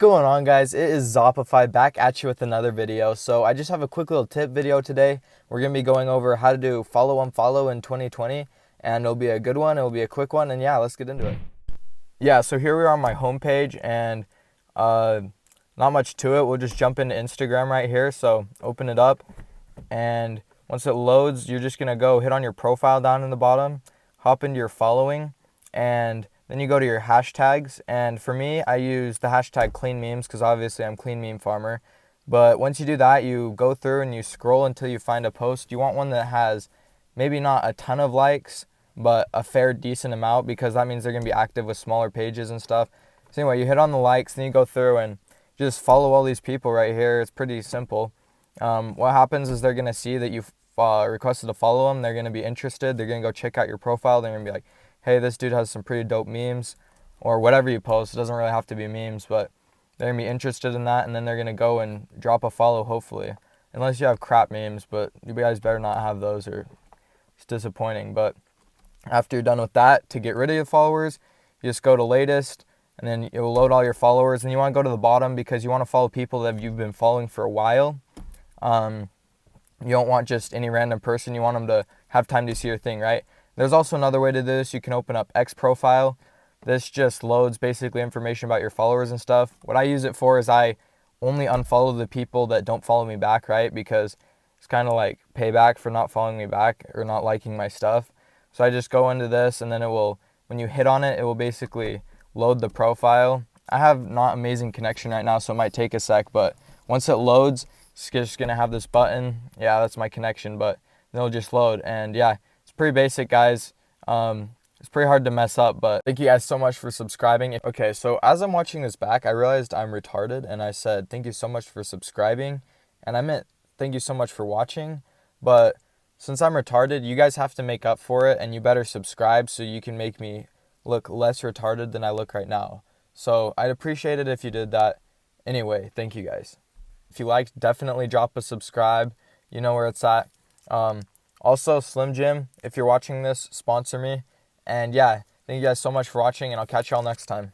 Going on, guys? It is ZOPIFY back at you with another video. So I just have a quick little tip video today. We're going to be going over how to do follow unfollow in 2020, and it'll be a good one. It'll be a quick one, and yeah, let's get into it. Yeah, so here we are on my homepage, and not much to it. We'll just jump into Instagram right here. So open it up, and once it loads, you're just going to go hit on your profile down in the bottom, hop into your following, and then you go to your hashtags, and for me, I use the hashtag clean memes because obviously I'm clean meme farmer. But once you do that, you go through and you scroll until you find a post. You want one that has maybe not a ton of likes, but a fair decent amount, because that means they're going to be active with smaller pages and stuff. So anyway, you hit on the likes, then you go through and just follow all these people right here. It's pretty simple. What happens is they're going to see that you've requested to follow them. They're going to be interested. They're going to go check out your profile. They're going to be like, hey, this dude has some pretty dope memes, or whatever you post. It doesn't really have to be memes, but they're going to be interested in that, and then they're going to go and drop a follow, hopefully. Unless you have crap memes, but you guys better not have those, or it's disappointing. But after you're done with that, to get rid of your followers, you just go to latest, and then it will load all your followers. And you want to go to the bottom because you want to follow people that you've been following for a while. You don't want just any random person. You want them to have time to see your thing, right? There's also another way to do this. You can open up X profile. This just loads basically information about your followers and stuff. What I use it for is I only unfollow the people that don't follow me back, right? Because it's kind of like payback for not following me back or not liking my stuff. So I just go into this, and then it will, when you hit on it, it will basically load the profile. I have not amazing connection right now, so it might take a sec, but once it loads, it's just going to have this button. Yeah, that's my connection, but then it'll just load. And yeah, it's pretty basic, guys. It's pretty hard to mess up, but thank you guys so much for subscribing. Okay, so as I'm watching this back, I realized I'm retarded, and I said thank you so much for subscribing, and I meant thank you so much for watching. But since I'm retarded, you guys have to make up for it, and you better subscribe so you can make me look less retarded than I look right now. So I'd appreciate it if you did that. Anyway, thank you guys. If you liked, definitely drop a subscribe. You know where it's at. Also, Slim Jim, if you're watching this, sponsor me. And yeah, thank you guys so much for watching, and I'll catch y'all next time.